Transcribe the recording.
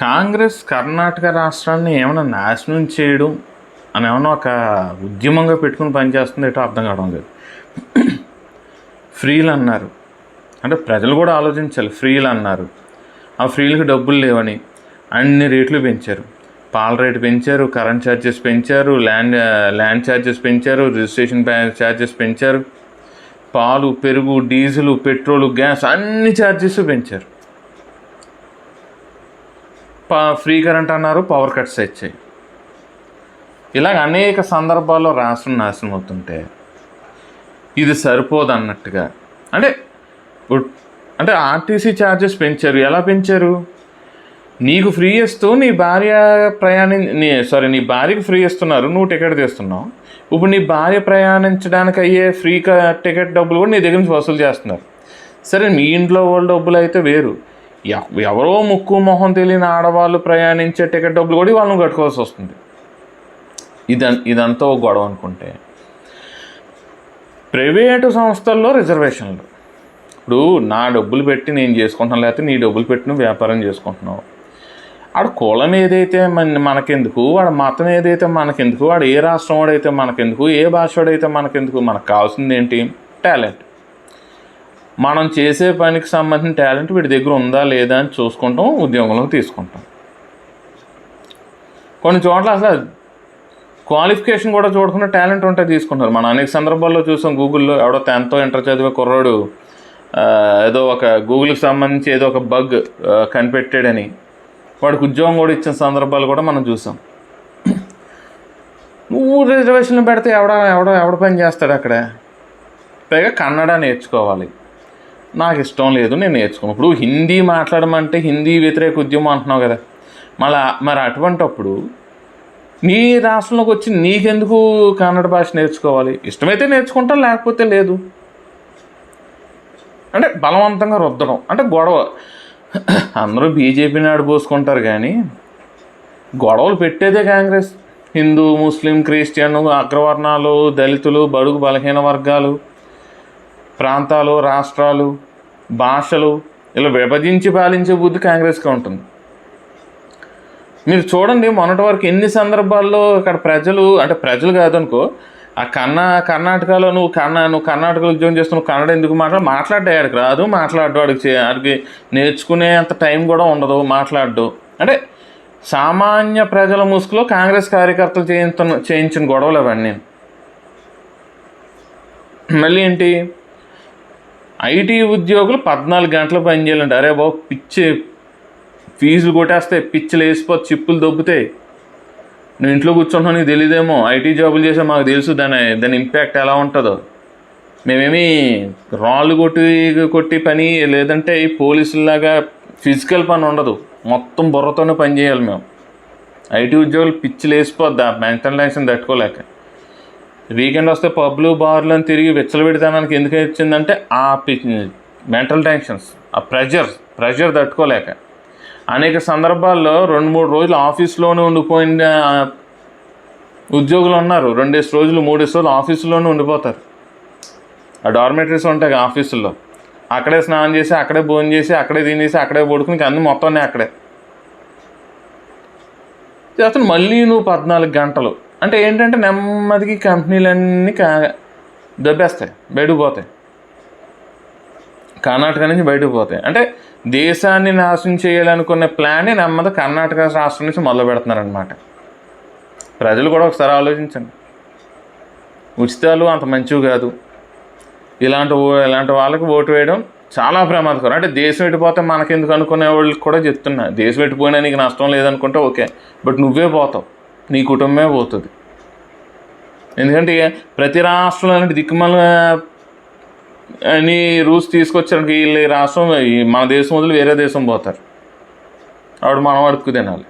కాంగ్రెస్ కర్ణాటక రాష్ట్రాన్ని ఏమైనా నాశనం చేయడం అని ఏమన్నా ఒక ఉద్యమంగా పెట్టుకుని పనిచేస్తుంది ఏటో అర్థం కావడం లేదు. ఫ్రీలు అన్నారు, అంటే ప్రజలు కూడా ఆలోచించాలి. ఫ్రీలు అన్నారు, ఆ ఫ్రీలకు డబ్బులు లేవని అన్ని రేట్లు పెంచారు. పాల రేటు పెంచారు, కరెంట్ ఛార్జెస్ పెంచారు, ల్యాండ్ ఛార్జెస్ పెంచారు, రిజిస్ట్రేషన్ ఛార్జెస్ పెంచారు, పాలు, పెరుగు, డీజిల్, పెట్రోలు, గ్యాస్ అన్ని ఛార్జెస్ పెంచారు. ఫ్రీ కరెంట్ అన్నారు, పవర్ కట్స్ వచ్చాయి. ఇలాగ అనేక సందర్భాల్లో రాష్ట్రం నాశనం అవుతుంటే ఇది సరిపోదు అన్నట్టుగా అంటే ఆర్టీసీ ఛార్జెస్ పెంచారు. ఎలా పెంచారు? నీకు ఫ్రీ ఇస్తూ నీ భార్యకి ఫ్రీ ఇస్తున్నారు, నువ్వు టికెట్ తీస్తున్నావు. ఇప్పుడు నీ భార్య ప్రయాణించడానికి అయ్యే ఫ్రీ టికెట్ డబ్బులు కూడా నీ దగ్గర నుంచి వసూలు చేస్తున్నారు. సరే, మీ ఇంట్లో వాళ్ళ డబ్బులు అయితే వేరు, ఎవరో ముక్కు మొహం తెలియని ఆడవాళ్ళు ప్రయాణించే టికెట్ డబ్బులు కూడా వాళ్ళని కట్టుకోవాల్సి వస్తుంది. ఇదంతా గొడవ అనుకుంటే, ప్రైవేటు సంస్థల్లో రిజర్వేషన్లు. ఇప్పుడు నా డబ్బులు పెట్టి నేను చేసుకుంటున్నాను, లేకపోతే నీ డబ్బులు పెట్టి నువ్వు వ్యాపారం చేసుకుంటున్నావు. వాడు కులం ఏదైతే మనకెందుకు, వాడు మతం ఏదైతే మనకెందుకు, వాడు ఏ రాష్ట్రం వాడైతే మనకెందుకు, ఏ భాష వాడైతే మనకెందుకు, మనకు కావాల్సింది ఏంటి? టాలెంట్. మనం చేసే పనికి సంబంధించిన టాలెంట్ వీడి దగ్గర ఉందా లేదా అని చూసుకుంటాం, ఉద్యోగంలోకి తీసుకుంటాం. కొన్ని చోట్ల అసలు క్వాలిఫికేషన్ కూడా చూడకుండా టాలెంట్ ఉంటే తీసుకుంటారు. మనం అనేక సందర్భాల్లో చూసాం. గూగుల్లో ఎవడో 10th ఇంటర్ చదివే కుర్రాడు ఏదో ఒక గూగుల్కి సంబంధించి ఏదో ఒక బగ్ కనిపెట్టాడని వాడికి ఉద్యోగం కూడా ఇచ్చిన సందర్భాలు కూడా మనం చూసాం. నువ్వు రిజర్వేషన్లు పెడితే ఎవడ పని చేస్తాడు అక్కడ? పైగా కన్నడ నేర్చుకోవాలి. నాకు ఇష్టం లేదు, నేను నేర్చుకోను. ఇప్పుడు హిందీ మాట్లాడమంటే హిందీ వ్యతిరేక ఉద్యమం అంటున్నావు కదా, మరి అటువంటప్పుడు నీ రాష్ట్రంలోకి వచ్చి నీకెందుకు కన్నడ భాష నేర్చుకోవాలి? ఇష్టమైతే నేర్చుకుంటా, లేకపోతే లేదు. అంటే బలవంతంగా రుద్దడం, అంటే గొడవ. అందరూ బీజేపీని ఆడిపోసుకుంటారు, కానీ గొడవలు పెట్టేదే కాంగ్రెస్. హిందూ, ముస్లిం, క్రిస్టియన్, అగ్రవర్ణాలు, దళితులు, బడుగు బలహీన వర్గాలు, ప్రాంతాలు, రాష్ట్రాలు, భాషలు ఇలా విభజించి పాలించే బుద్ధి కాంగ్రెస్కి ఉంటుంది. మీరు చూడండి, మొన్నటి వరకు ఎన్ని సందర్భాల్లో ఇక్కడ ప్రజలు కాదనుకో, ఆ కర్ణాటకలో నువ్వు కర్ణాటకలో ఉద్యోగం చేస్తున్నావు, కన్నడ ఎందుకు మాట్లాడ్డాడికి రాదు, వాడికి నేర్చుకునే అంత టైం కూడా ఉండదు, మాట్లాడ్డు. అంటే సామాన్య ప్రజల ముసుగులో కాంగ్రెస్ కార్యకర్తలు చేయించిన గొడవలు అవన్నీ. మళ్ళీ ఏంటి, ఐటీ ఉద్యోగులు 14 గంటలు పనిచేయాలంటే, అరే బాబు ఫీజులు కొట్టేస్తే పిచ్చిలు వేసిపోతే చిప్పులు దొబ్బుతాయి. నువ్వు ఇంట్లో కూర్చుంటున్నావు, నీకు తెలియదేమో. ఐటీ జాబులు చేసా మాకు తెలుసు దాని ఇంపాక్ట్ ఎలా ఉంటుందో. మేమేమి రాళ్ళు కొట్టి పని, లేదంటే ఈ పోలీసులాగా ఫిజికల్ పని ఉండదు, మొత్తం బుర్రతోనే పని చేయాలి మేము. ఐటీ ఉద్యోగులు పిచ్చిలు వేసిపోద్ది ఆ మెంటల్ టెన్షన్ తట్టుకోలేక. వీకెండ్ వస్తే పబ్లు బార్లు అని తిరిగి విచ్చలవిడితనానికి ఎందుకు వచ్చిందంటే ఆ మెంటల్ టెన్షన్స్, ఆ ప్రెషర్ తట్టుకోలేక. అనేక సందర్భాల్లో 2-3 రోజులు ఆఫీస్లోనే ఉండిపోయిన ఉద్యోగులు ఉన్నారు. 2 రోజులు 3 రోజులు ఆఫీసులోనే ఉండిపోతారు. ఆ డార్మెటరీస్ ఉంటాయి ఆఫీసుల్లో, అక్కడే స్నానం చేసి, అక్కడే భోజనం చేసి, అక్కడే తినేసి, అక్కడే పడుకుని అన్నీ మొత్తాన్ని అక్కడే చేస్తాను. మళ్ళీ నువ్వు 14 గంటలు అంటే ఏంటంటే నెమ్మదికి కంపెనీలన్నీ దబ్బేస్తాయి, బయటకు పోతాయి, కర్ణాటక నుంచి బయటకు పోతాయి. అంటే దేశాన్ని నాశనం చేయాలనుకునే ప్లాన్ని నెమ్మది కర్ణాటక రాష్ట్రం నుంచి మొదలు పెడుతున్నారనమాట. ప్రజలు కూడా ఒకసారి ఆలోచించండి. ఉచితాలు అంత మంచివి కాదు. ఇలాంటి వాళ్ళకి ఓటు వేయడం చాలా ప్రమాదకరం. అంటే దేశం ఎట్టిపోతే మనకెందుకు అనుకునే వాళ్ళకి కూడా చెప్తున్నా, దేశం ఎట్టిపోయినా నీకు నష్టం లేదనుకుంటే ఓకే, బట్ నువ్వే పోతావు, నీ కుటుంబమే పోతుంది. ఎందుకంటే ప్రతి రాష్ట్రంలో అలాంటి దిక్కుమల అని రూల్స్ తీసుకొచ్చడానికి వీళ్ళు రాష్ట్రం మన దేశం వదిలి వేరే దేశం పోతారు. ఆవిడ మనం అడుక్కు తినాలి.